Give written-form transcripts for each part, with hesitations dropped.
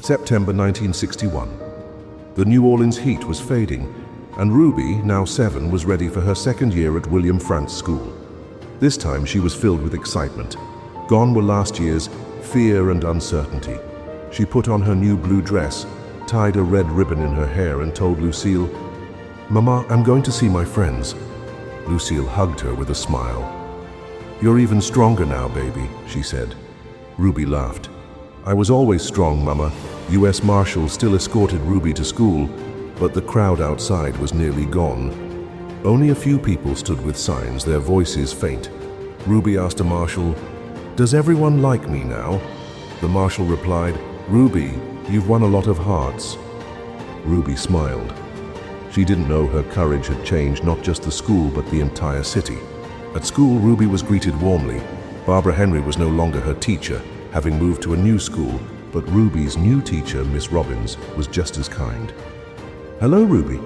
September 1961. The New Orleans heat was fading, and Ruby, now 7, was ready for her second year at William Frantz School. This time she was filled with excitement. Gone were last year's fear and uncertainty. She put on her new blue dress, tied a red ribbon in her hair, and told Lucille, "Mama, I'm going to see my friends." Lucille hugged her with a smile. "You're even stronger now, baby," she said. Ruby laughed. "I was always strong, Mama." U.S. Marshals still escorted Ruby to school, but the crowd outside was nearly gone. Only a few people stood with signs, their voices faint. Ruby asked a marshal, "Does everyone like me now?" The marshal replied, "Ruby, you've won a lot of hearts." Ruby smiled. She didn't know her courage had changed not just the school, but the entire city. At school, Ruby was greeted warmly. Barbara Henry was no longer her teacher, having moved to a new school, but Ruby's new teacher, Miss Robbins, was just as kind. "Hello, Ruby."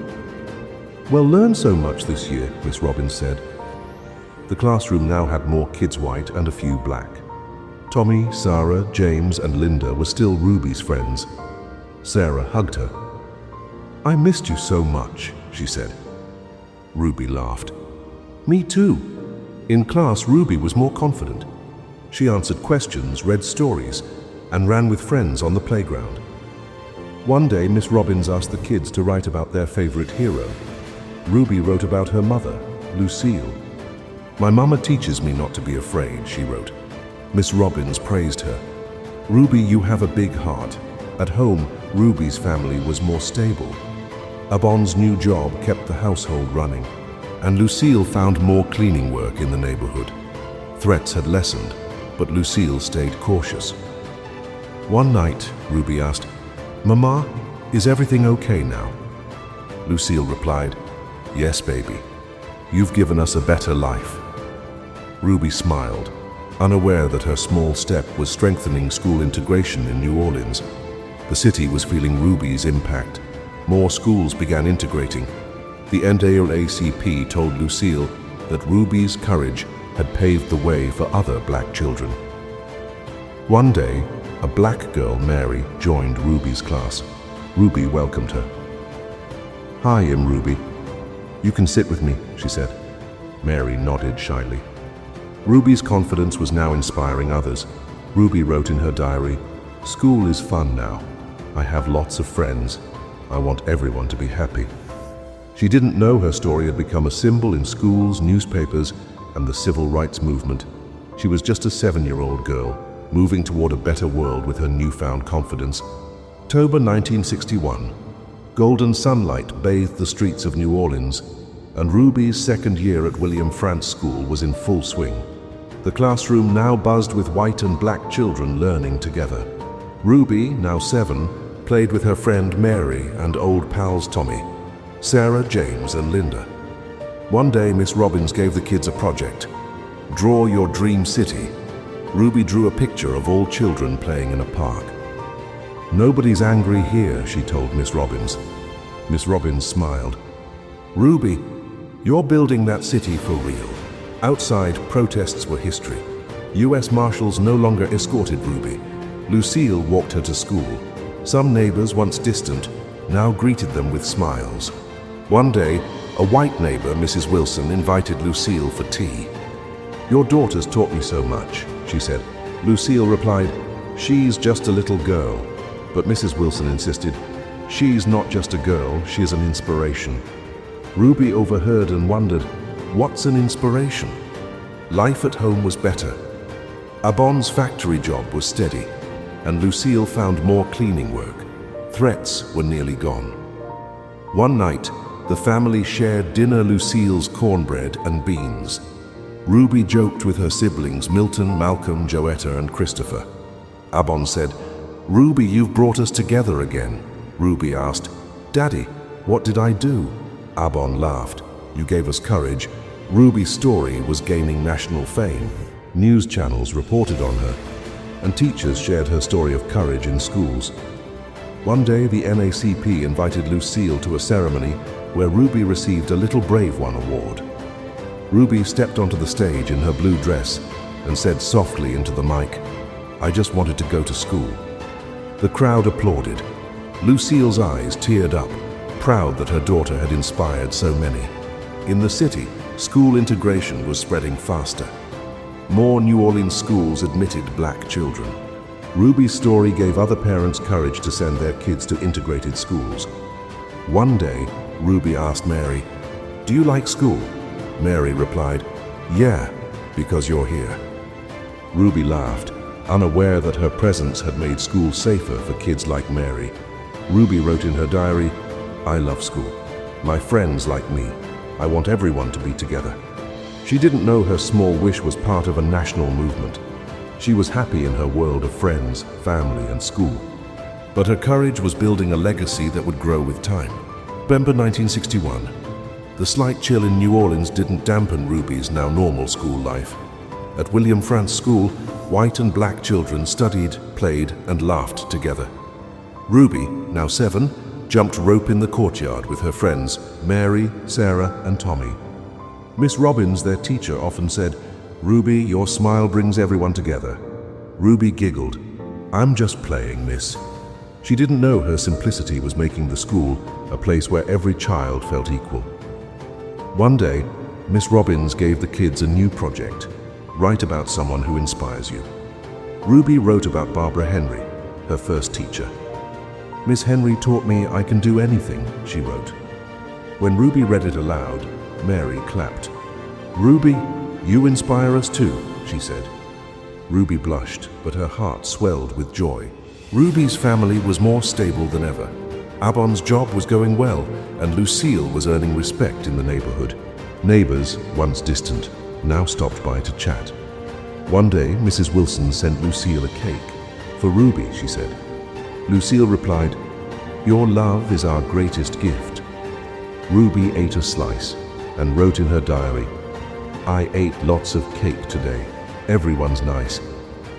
"Well, learned so much this year," Miss Robbins said. The classroom now had more kids white and a few black. Tommy, Sarah, James, and Linda were still Ruby's friends. Sarah hugged her. "I missed you so much," she said. Ruby laughed. "Me too." In class, Ruby was more confident. She answered questions, read stories, and ran with friends on the playground. One day, Miss Robbins asked the kids to write about their favorite hero. Ruby wrote about her mother, Lucille. "My mama teaches me not to be afraid," she wrote. Miss Robbins praised her. "Ruby, you have a big heart." At home, Ruby's family was more stable. Abon's new job kept the household running, and Lucille found more cleaning work in the neighborhood. Threats had lessened, but Lucille stayed cautious. One night, Ruby asked, "Mama, is everything okay now?" Lucille replied, "Yes, baby. You've given us a better life." Ruby smiled, unaware that her small step was strengthening school integration in New Orleans. The city was feeling Ruby's impact. More schools began integrating. The NAACP told Lucille that Ruby's courage had paved the way for other black children. One day, a black girl, Mary, joined Ruby's class. Ruby welcomed her. "Hi, I'm Ruby. You can sit with me," she said. Mary nodded shyly. Ruby's confidence was now inspiring others. Ruby wrote in her diary, "School is fun now. I have lots of friends. I want everyone to be happy." She didn't know her story had become a symbol in schools, newspapers, and the civil rights movement. She was just a 7-year-old girl, moving toward a better world with her newfound confidence. October 1961. Golden sunlight bathed the streets of New Orleans, and Ruby's second year at William Frantz School was in full swing. The classroom now buzzed with white and black children learning together. Ruby, now 7, played with her friend Mary and old pals Tommy, Sarah, James, and Linda. One day, Miss Robbins gave the kids a project. Draw your dream city. Ruby drew a picture of all children playing in a park. "Nobody's angry here," she told Miss Robbins. Miss Robbins smiled. "Ruby, you're building that city for real." Outside, protests were history. U.S. Marshals no longer escorted Ruby. Lucille walked her to school. Some neighbors, once distant, now greeted them with smiles. One day, a white neighbor, Mrs. Wilson, invited Lucille for tea. "Your daughter's taught me so much," she said. Lucille replied, "She's just a little girl." But Mrs. Wilson insisted, "She's not just a girl, she is an inspiration." Ruby overheard and wondered, what's an inspiration? Life at home was better. Abon's factory job was steady, and Lucille found more cleaning work. Threats were nearly gone. One night, the family shared dinner, Lucille's cornbread and beans. Ruby joked with her siblings, Milton, Malcolm, Joetta, and Christopher. Abon said, "Ruby, you've brought us together again." Ruby asked, "Daddy, what did I do?" Abon laughed. "You gave us courage." Ruby's story was gaining national fame. News channels reported on her, and teachers shared her story of courage in schools. One day, the NAACP invited Lucille to a ceremony where Ruby received a Little Brave One award. Ruby stepped onto the stage in her blue dress and said softly into the mic, "I just wanted to go to school." The crowd applauded. Lucille's eyes teared up, proud that her daughter had inspired so many. In the city, school integration was spreading faster. More New Orleans schools admitted black children. Ruby's story gave other parents courage to send their kids to integrated schools. One day, Ruby asked Mary, "Do you like school?" Mary replied, "Yeah, because you're here." Ruby laughed, unaware that her presence had made school safer for kids like Mary. Ruby wrote in her diary, "I love school. My friends like me. I want everyone to be together." She didn't know her small wish was part of a national movement. She was happy in her world of friends, family, and school. But her courage was building a legacy that would grow with time. November 1961. The slight chill in New Orleans didn't dampen Ruby's now normal school life. At William Frantz School, white and black children studied, played, and laughed together. Ruby, now 7, jumped rope in the courtyard with her friends Mary, Sarah, and Tommy. Miss Robbins, their teacher, often said, "Ruby, your smile brings everyone together." Ruby giggled, "I'm just playing, miss." She didn't know her simplicity was making the school a place where every child felt equal. One day, Miss Robbins gave the kids a new project: write about someone who inspires you. Ruby wrote about Barbara Henry, her first teacher. "Miss Henry taught me I can do anything," she wrote. When Ruby read it aloud, Mary clapped. "Ruby, you inspire us too," she said. Ruby blushed, but her heart swelled with joy. Ruby's family was more stable than ever. Abon's job was going well, and Lucille was earning respect in the neighborhood. Neighbors, once distant, now stopped by to chat. One day, Mrs. Wilson sent Lucille a cake. "For Ruby," she said. Lucille replied, "Your love is our greatest gift." Ruby ate a slice and wrote in her diary, "I ate lots of cake today. Everyone's nice."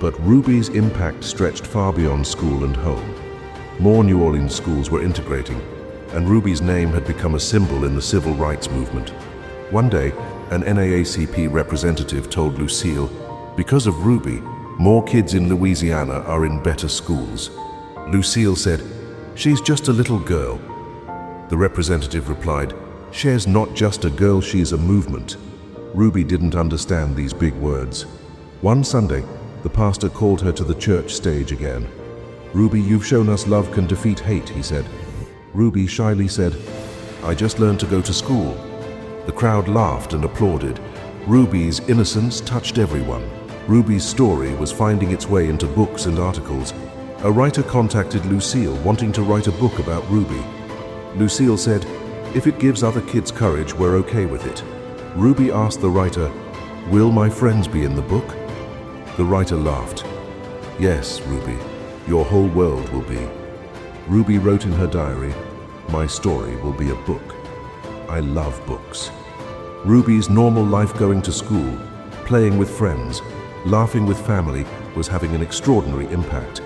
But Ruby's impact stretched far beyond school and home. More New Orleans schools were integrating, and Ruby's name had become a symbol in the civil rights movement. One day, an NAACP representative told Lucille, "Because of Ruby, more kids in Louisiana are in better schools." Lucille said, "She's just a little girl." The representative replied, "She's not just a girl, she's a movement." Ruby didn't understand these big words. One Sunday, the pastor called her to the church stage again. "Ruby, you've shown us love can defeat hate," he said. Ruby shyly said, "I just learned to go to school." The crowd laughed and applauded. Ruby's innocence touched everyone. Ruby's story was finding its way into books and articles. A writer contacted Lucille wanting to write a book about Ruby. Lucille said, "If it gives other kids courage, we're okay with it." Ruby asked the writer, "Will my friends be in the book?" The writer laughed. "Yes, Ruby, your whole world will be." Ruby wrote in her diary, "My story will be a book. I love books." Ruby's normal life going to school, playing with friends, laughing with family was having an extraordinary impact.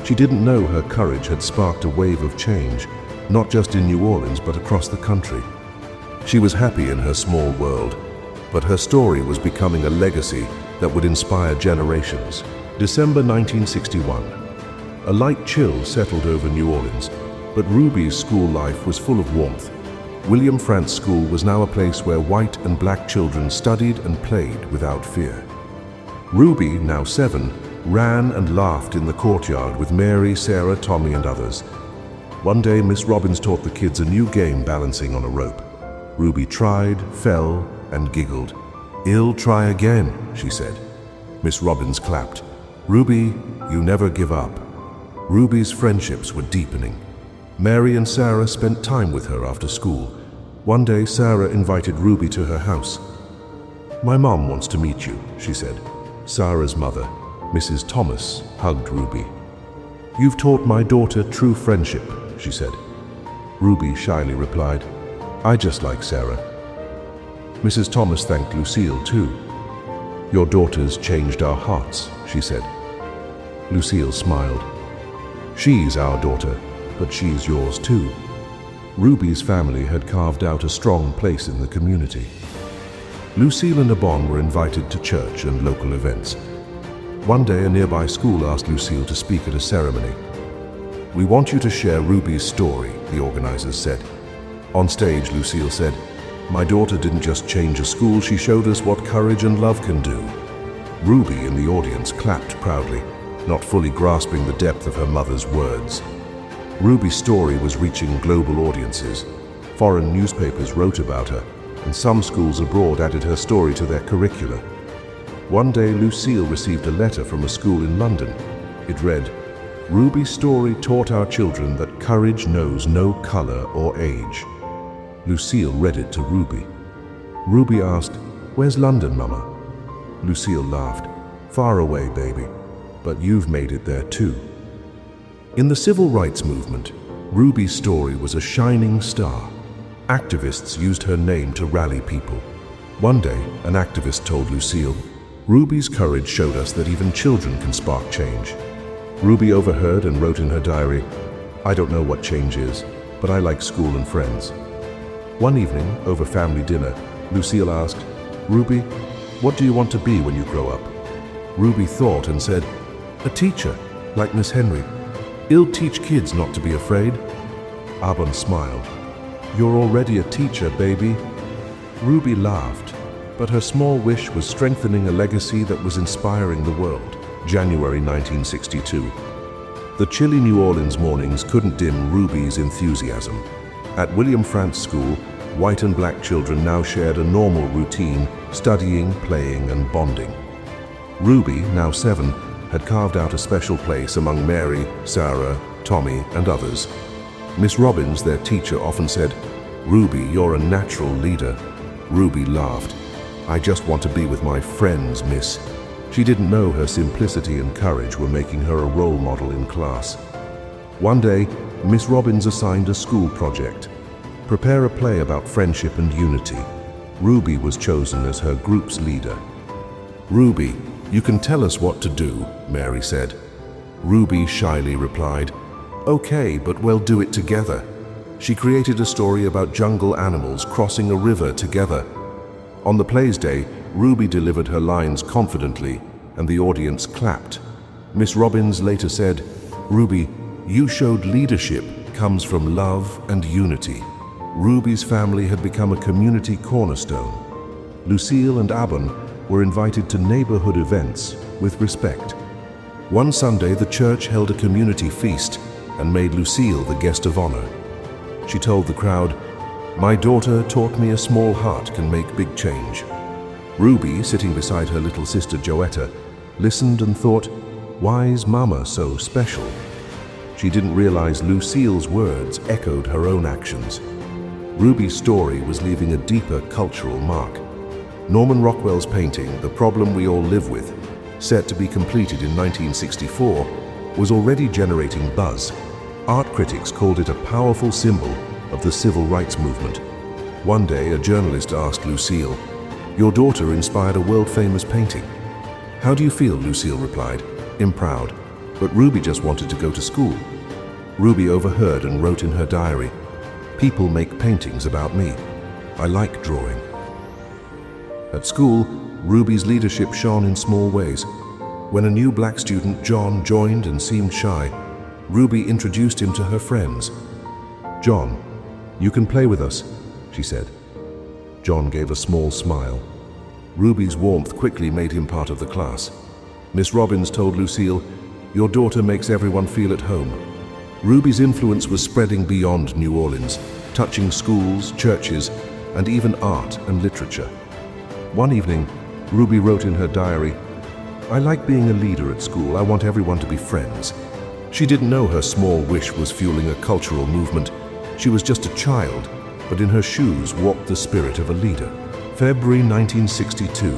She didn't know her courage had sparked a wave of change, not just in New Orleans but across the country. She was happy in her small world, but her story was becoming a legacy that would inspire generations. December 1961. A light chill settled over New Orleans, but Ruby's school life was full of warmth. William Frantz School was now a place where white and black children studied and played without fear. Ruby, now 7, ran and laughed in the courtyard with Mary, Sarah, Tommy, and others. One day, Miss Robbins taught the kids a new game balancing on a rope. Ruby tried, fell, and giggled. "I'll try again," she said. Miss Robbins clapped. "Ruby, you never give up." Ruby's friendships were deepening. Mary and Sarah spent time with her after school. One day, Sarah invited Ruby to her house. "My mom wants to meet you," she said. Sarah's mother, Mrs. Thomas, hugged Ruby. "You've taught my daughter true friendship," she said. Ruby shyly replied, "I just like Sarah." Mrs. Thomas thanked Lucille too. "Your daughters changed our hearts," she said. Lucille smiled. "She's our daughter, but she's yours too." Ruby's family had carved out a strong place in the community. Lucille and Abon were invited to church and local events. One day, a nearby school asked Lucille to speak at a ceremony. "We want you to share Ruby's story," the organizers said. On stage, Lucille said, "My daughter didn't just change a school, she showed us what courage and love can do." Ruby in the audience clapped proudly, not fully grasping the depth of her mother's words. Ruby's story was reaching global audiences. Foreign newspapers wrote about her, and some schools abroad added her story to their curricula. One day, Lucille received a letter from a school in London. It read, "Ruby's story taught our children that courage knows no color or age." Lucille read it to Ruby. Ruby asked, "Where's London, Mama?" Lucille laughed, "Far away, baby, but you've made it there too." In the civil rights movement, Ruby's story was a shining star. Activists used her name to rally people. One day, an activist told Lucille, "Ruby's courage showed us that even children can spark change." Ruby overheard and wrote in her diary, "I don't know what change is, but I like school and friends." One evening, over family dinner, Lucille asked, "Ruby, what do you want to be when you grow up?" Ruby thought and said, "A teacher, like Miss Henry. He'll teach kids not to be afraid." Abon smiled. "You're already a teacher, baby." Ruby laughed, but her small wish was strengthening a legacy that was inspiring the world. January 1962. The chilly New Orleans mornings couldn't dim Ruby's enthusiasm. At William Frantz School, white and black children now shared a normal routine, studying, playing, and bonding. Ruby, now 7, had carved out a special place among Mary, Sarah, Tommy, and others. Miss Robbins, their teacher, often said, "Ruby, you're a natural leader." Ruby laughed. "I just want to be with my friends, miss." She didn't know her simplicity and courage were making her a role model in class. One day, Miss Robbins assigned a school project. Prepare a play about friendship and unity. Ruby was chosen as her group's leader. "Ruby, you can tell us what to do," Mary said. Ruby shyly replied, "Okay, but we'll do it together." She created a story about jungle animals crossing a river together. On the play's day, Ruby delivered her lines confidently, and the audience clapped. Miss Robbins later said, "Ruby, you showed leadership comes from love and unity." Ruby's family had become a community cornerstone. Lucille and Abon were invited to neighborhood events with respect. One Sunday, the church held a community feast and made Lucille the guest of honor. She told the crowd, "My daughter taught me a small heart can make big change." Ruby, sitting beside her little sister Joetta, listened and thought, "Why's Mama so special?" She didn't realize Lucille's words echoed her own actions. Ruby's story was leaving a deeper cultural mark. Norman Rockwell's painting, "The Problem We All Live With," set to be completed in 1964, was already generating buzz. Art critics called it a powerful symbol of the civil rights movement. One day, a journalist asked Lucille, "Your daughter inspired a world-famous painting." "How do you feel?" Lucille replied, "I'm proud, but Ruby just wanted to go to school." Ruby overheard and wrote in her diary, "People make paintings about me. I like drawing." At school, Ruby's leadership shone in small ways. When a new black student, John, joined and seemed shy, Ruby introduced him to her friends. "John, you can play with us," she said. John gave a small smile. Ruby's warmth quickly made him part of the class. Miss Robbins told Lucille, "Your daughter makes everyone feel at home." Ruby's influence was spreading beyond New Orleans, touching schools, churches, and even art and literature. One evening, Ruby wrote in her diary, "I like being a leader at school. I want everyone to be friends." She didn't know her small wish was fueling a cultural movement. She was just a child, but in her shoes walked the spirit of a leader. February 1962.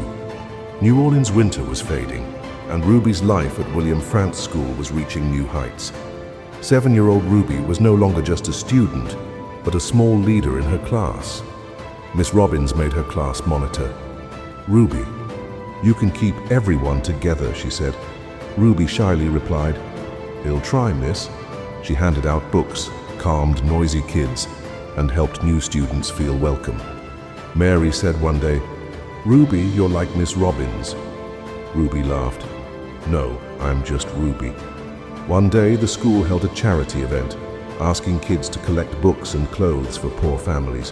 New Orleans winter was fading, and Ruby's life at William Frantz School was reaching new heights. 7-year-old Ruby was no longer just a student, but a small leader in her class. Miss Robbins made her class monitor. "Ruby, you can keep everyone together," she said. Ruby shyly replied, "He'll try, miss." She handed out books, calmed noisy kids, and helped new students feel welcome. Mary said one day, "Ruby, you're like Miss Robbins." Ruby laughed. "No, I'm just Ruby." One day, the school held a charity event, asking kids to collect books and clothes for poor families.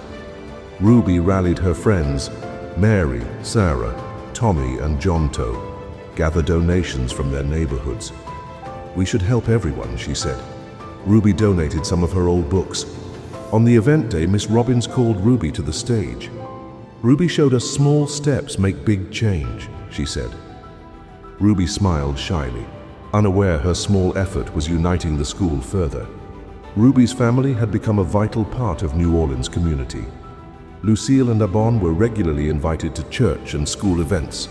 Ruby rallied her friends, Mary, Sarah, Tommy, and John to gather donations from their neighborhoods. "We should help everyone," she said. Ruby donated some of her old books. On the event day, Miss Robbins called Ruby to the stage. "Ruby showed us small steps make big change," she said. Ruby smiled shyly, unaware her small effort was uniting the school further. Ruby's family had become a vital part of New Orleans' community. Lucille and Abon were regularly invited to church and school events.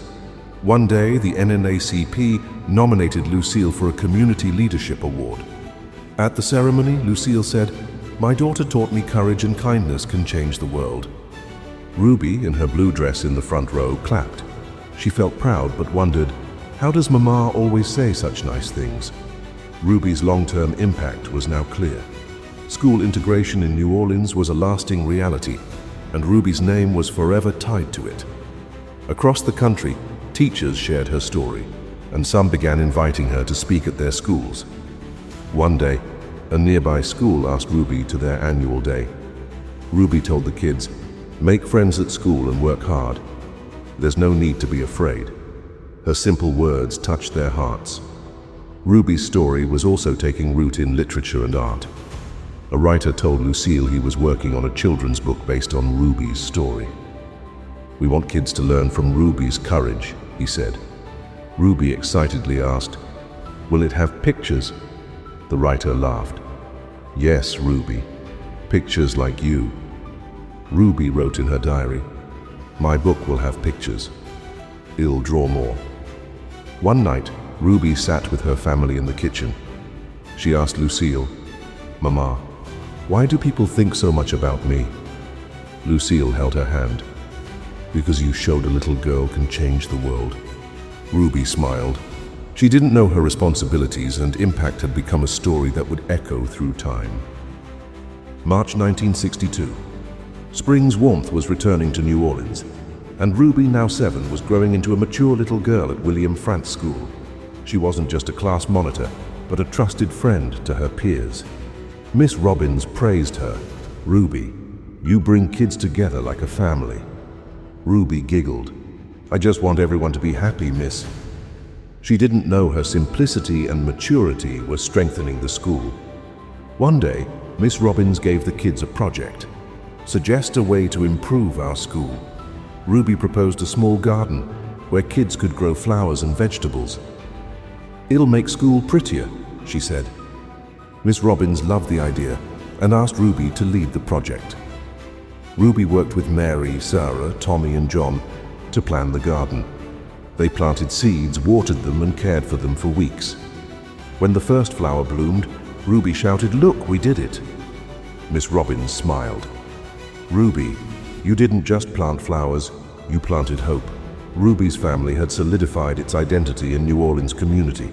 One day, the NNACP nominated Lucille for a Community Leadership Award. At the ceremony, Lucille said, "My daughter taught me courage and kindness can change the world." Ruby, in her blue dress in the front row, clapped. She felt proud but wondered, how does Mama always say such nice things? Ruby's long-term impact was now clear. School integration in New Orleans was a lasting reality, and Ruby's name was forever tied to it. Across the country, teachers shared her story, and some began inviting her to speak at their schools. One day, a nearby school asked Ruby to their annual day. Ruby told the kids, "Make friends at school and work hard. There's no need to be afraid." Her simple words touched their hearts. Ruby's story was also taking root in literature and art. A writer told Lucille he was working on a children's book based on Ruby's story. "We want kids to learn from Ruby's courage," he said. Ruby excitedly asked, "Will it have pictures?" The writer laughed. "Yes, Ruby, pictures like you." Ruby wrote in her diary, "My book will have pictures. I'll draw more." One night, Ruby sat with her family in the kitchen. She asked Lucille, "Mama, why do people think so much about me?" Lucille held her hand. "Because you showed a little girl can change the world." Ruby smiled. She didn't know her responsibilities, and impact had become a story that would echo through time. March 1962. Spring's warmth was returning to New Orleans, and Ruby, now 7, was growing into a mature little girl at William Frantz School. She wasn't just a class monitor, but a trusted friend to her peers. Miss Robbins praised her. "Ruby, you bring kids together like a family." Ruby giggled. "I just want everyone to be happy, miss." She didn't know her simplicity and maturity were strengthening the school. One day, Miss Robbins gave the kids a project. Suggest a way to improve our school. Ruby proposed a small garden where kids could grow flowers and vegetables. "It'll make school prettier," she said. Miss Robbins loved the idea and asked Ruby to lead the project. Ruby worked with Mary, Sarah, Tommy, and John to plan the garden. They planted seeds, watered them, and cared for them for weeks. When the first flower bloomed, Ruby shouted, "Look, we did it!" Miss Robbins smiled. "Ruby, you didn't just plant flowers, you planted hope." Ruby's family had solidified its identity in New Orleans community.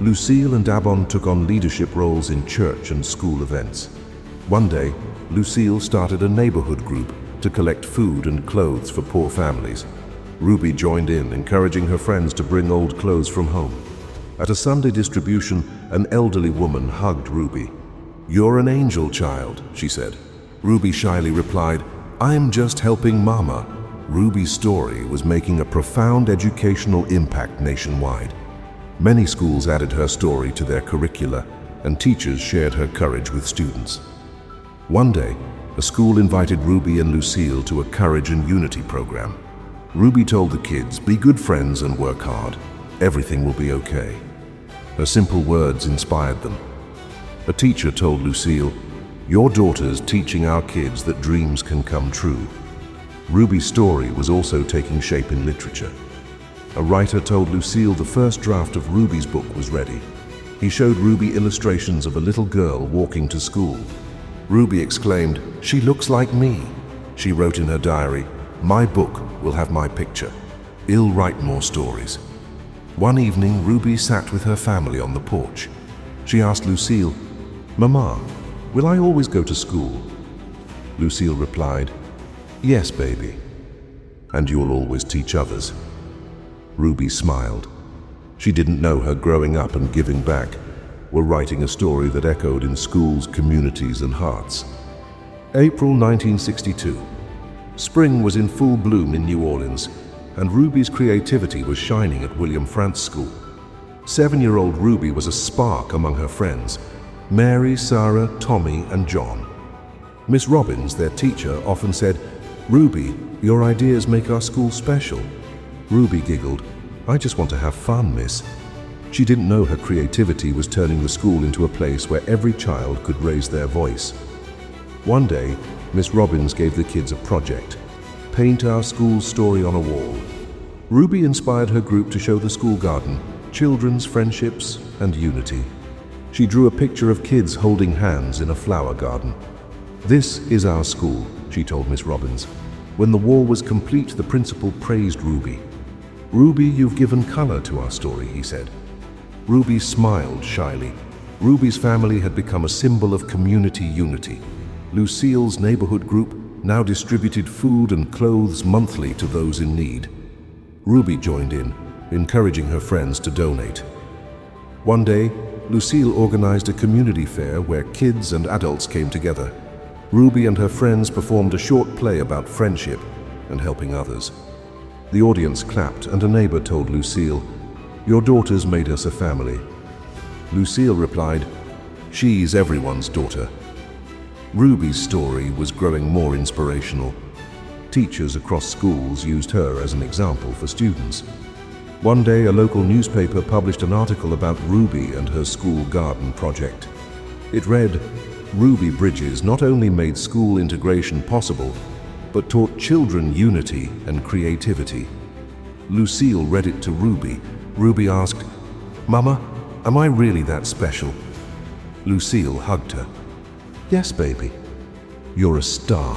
Lucille and Abon took on leadership roles in church and school events. One day, Lucille started a neighborhood group to collect food and clothes for poor families. Ruby joined in, encouraging her friends to bring old clothes from home. At a Sunday distribution, an elderly woman hugged Ruby. "You're an angel, child," she said. Ruby shyly replied, "I'm just helping Mama." Ruby's story was making a profound educational impact nationwide. Many schools added her story to their curricula, and teachers shared her courage with students. One day, a school invited Ruby and Lucille to a Courage and Unity program. Ruby told the kids, "Be good friends and work hard. Everything will be okay." Her simple words inspired them. A teacher told Lucille, "Your daughter's teaching our kids that dreams can come true." Ruby's story was also taking shape in literature. A writer told Lucille the first draft of Ruby's book was ready. He showed Ruby illustrations of a little girl walking to school. Ruby exclaimed, "She looks like me." She wrote in her diary, "My book will have my picture. I'll write more stories." One evening, Ruby sat with her family on the porch. She asked Lucille, "Mama, will I always go to school?" Lucille replied, "Yes, baby. And you'll always teach others." Ruby smiled. She didn't know her growing up and giving back were writing a story that echoed in schools, communities, and hearts. April 1962. Spring was in full bloom in New Orleans, and Ruby's creativity was shining at William Frantz School. 7-year-old Ruby was a spark among her friends, Mary, Sarah, Tommy, and John. Miss Robbins, their teacher, often said, "Ruby, your ideas make our school special." Ruby giggled, "I just want to have fun, miss." She didn't know her creativity was turning the school into a place where every child could raise their voice. One day, Miss Robbins gave the kids a project: paint our school's story on a wall. Ruby inspired her group to show the school garden, children's friendships, and unity. She drew a picture of kids holding hands in a flower garden. "This is our school," she told Miss Robbins. When the wall was complete, the principal praised Ruby. "Ruby, you've given color to our story," he said. Ruby smiled shyly. Ruby's family had become a symbol of community unity. Lucille's neighborhood group now distributed food and clothes monthly to those in need. Ruby joined in, encouraging her friends to donate. One day, Lucille organized a community fair where kids and adults came together. Ruby and her friends performed a short play about friendship and helping others. The audience clapped, and a neighbor told Lucille, "Your daughters made us a family." Lucille replied, "She's everyone's daughter." Ruby's story was growing more inspirational. Teachers across schools used her as an example for students. One day, a local newspaper published an article about Ruby and her school garden project. It read, "Ruby Bridges not only made school integration possible, but taught children unity and creativity." Lucille read it to Ruby. Ruby asked, "Mama, am I really that special?" Lucille hugged her. "Yes, baby. You're a star."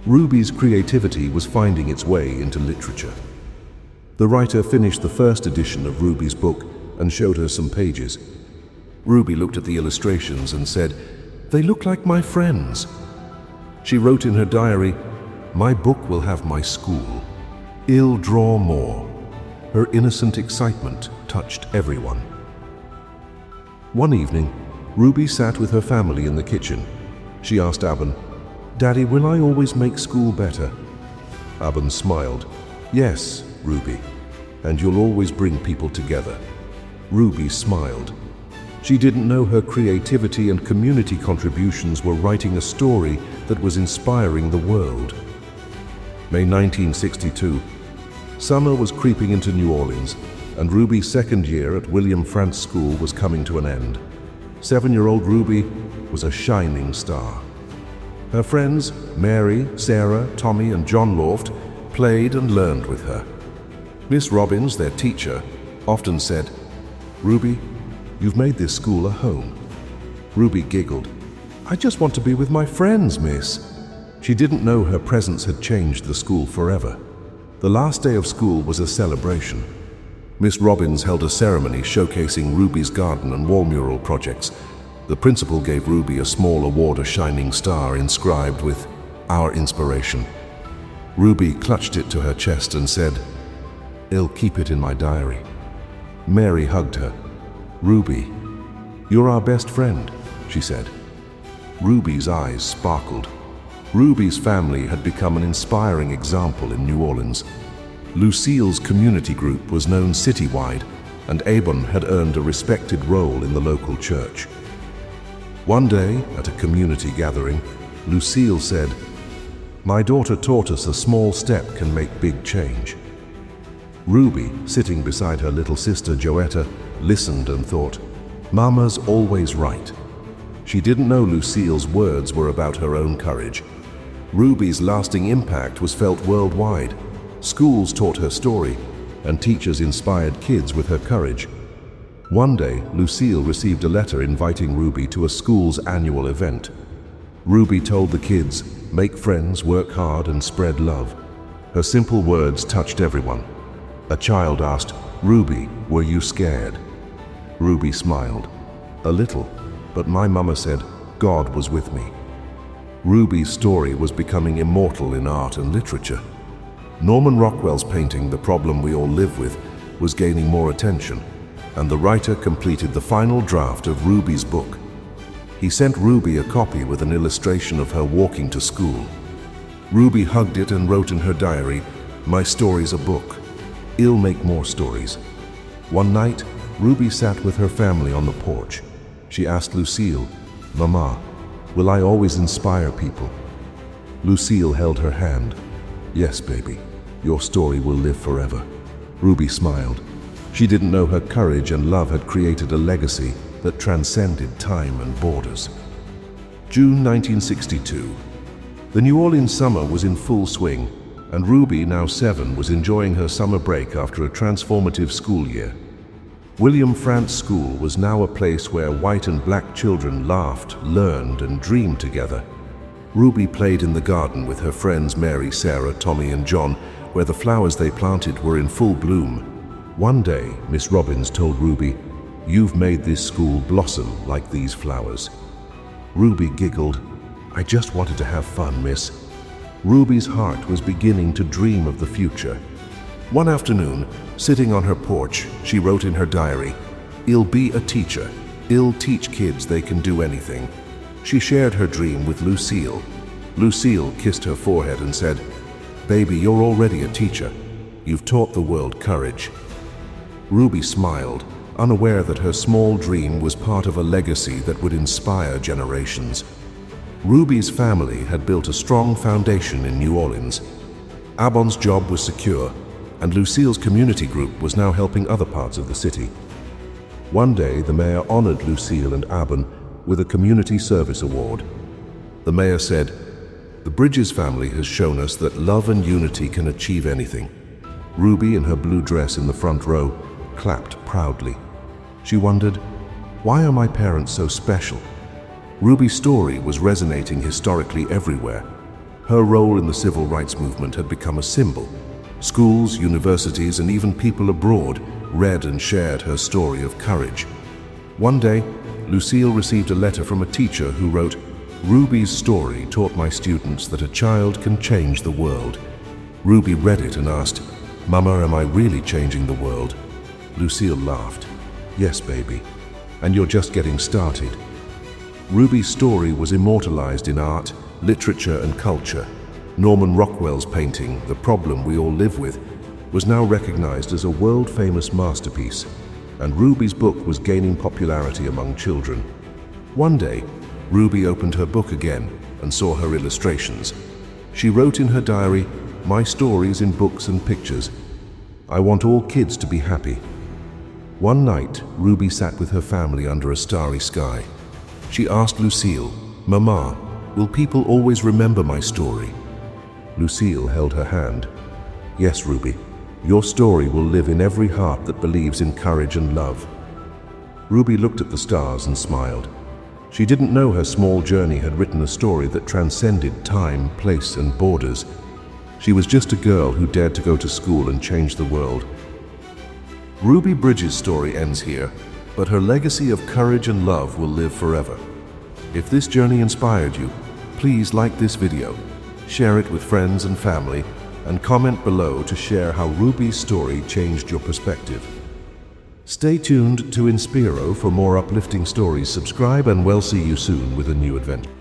Ruby's creativity was finding its way into literature. The writer finished the first edition of Ruby's book and showed her some pages. Ruby looked at the illustrations and said, "They look like my friends." She wrote in her diary, "My book will have my school. I'll draw more." Her innocent excitement touched everyone. One evening, Ruby sat with her family in the kitchen. She asked Abban, "Daddy, will I always make school better?" Abban smiled. "Yes, Ruby, and you'll always bring people together." Ruby smiled. She didn't know her creativity and community contributions were writing a story that was inspiring the world. May 1962. Summer was creeping into New Orleans, and Ruby's second year at William Frantz School was coming to an end. 7-year-old Ruby was a shining star. Her friends, Mary, Sarah, Tommy, and John Loft, played and learned with her. Miss Robbins, their teacher, often said, "Ruby, you've made this school a home." Ruby giggled. "I just want to be with my friends, miss." She didn't know her presence had changed the school forever. The last day of school was a celebration. Miss Robbins held a ceremony showcasing Ruby's garden and wall mural projects. The principal gave Ruby a small award, a shining star inscribed with "Our Inspiration." Ruby clutched it to her chest and said, "I'll keep it in my diary." Mary hugged her. "Ruby, you're our best friend," she said. Ruby's eyes sparkled. Ruby's family had become an inspiring example in New Orleans. Lucille's community group was known citywide, and Abon had earned a respected role in the local church. One day, at a community gathering, Lucille said, "My daughter taught us a small step can make big change." Ruby, sitting beside her little sister Joetta, listened and thought, "Mama's always right." She didn't know Lucille's words were about her own courage. Ruby's lasting impact was felt worldwide. Schools taught her story, and teachers inspired kids with her courage. One day, Lucille received a letter inviting Ruby to a school's annual event. Ruby told the kids, "Make friends, work hard, and spread love." Her simple words touched everyone. A child asked, "Ruby, were you scared?" Ruby smiled. "A little, but my mama said, God was with me." Ruby's story was becoming immortal in art and literature. Norman Rockwell's painting, "The Problem We All Live With," was gaining more attention. and the writer completed the final draft of Ruby's book. He sent Ruby a copy with an illustration of her walking to school. Ruby hugged it and wrote in her diary, "My story's a book. I'll make more stories." One night, Ruby sat with her family on the porch. She asked Lucille, "Mama, will I always inspire people?" Lucille held her hand. "Yes, baby, your story will live forever." Ruby smiled. She didn't know her courage and love had created a legacy that transcended time and borders. June 1962. The New Orleans summer was in full swing, and Ruby, now 7, was enjoying her summer break after a transformative school year. William Frantz School was now a place where white and black children laughed, learned, and dreamed together. Ruby played in the garden with her friends Mary, Sarah, Tommy, and John, where the flowers they planted were in full bloom. One day, Miss Robbins told Ruby, "You've made this school blossom like these flowers." Ruby giggled. "I just wanted to have fun, miss." Ruby's heart was beginning to dream of the future. One afternoon, sitting on her porch, she wrote in her diary, "I'll be a teacher. I'll teach kids they can do anything." She shared her dream with Lucille. Lucille kissed her forehead and said, "Baby, you're already a teacher. You've taught the world courage." Ruby smiled, unaware that her small dream was part of a legacy that would inspire generations. Ruby's family had built a strong foundation in New Orleans. Abon's job was secure, and Lucille's community group was now helping other parts of the city. One day, the mayor honored Lucille and Abon with a community service award. The mayor said, "The Bridges family has shown us that love and unity can achieve anything." Ruby, in her blue dress in the front row, clapped proudly. She wondered, why are my parents so special? Ruby's story was resonating historically everywhere. Her role in the civil rights movement had become a symbol. Schools, universities, and even people abroad read and shared her story of courage. One day, Lucille received a letter from a teacher who wrote, "Ruby's story taught my students that a child can change the world." Ruby read it and asked, "Mama, am I really changing the world?" Lucille laughed. "Yes, baby, and you're just getting started." Ruby's story was immortalized in art, literature, and culture. Norman Rockwell's painting, "The Problem We All Live With," was now recognized as a world-famous masterpiece, and Ruby's book was gaining popularity among children. One day, Ruby opened her book again and saw her illustrations. She wrote in her diary, "My stories in books and pictures. I want all kids to be happy." One night, Ruby sat with her family under a starry sky. She asked Lucille, "Mama, will people always remember my story?" Lucille held her hand. "Yes, Ruby, your story will live in every heart that believes in courage and love." Ruby looked at the stars and smiled. She didn't know her small journey had written a story that transcended time, place, and borders. She was just a girl who dared to go to school and change the world. Ruby Bridges' story ends here, but her legacy of courage and love will live forever. If this journey inspired you, please like this video, share it with friends and family, and comment below to share how Ruby's story changed your perspective. Stay tuned to Inspiro for more uplifting stories. Subscribe and we'll see you soon with a new adventure.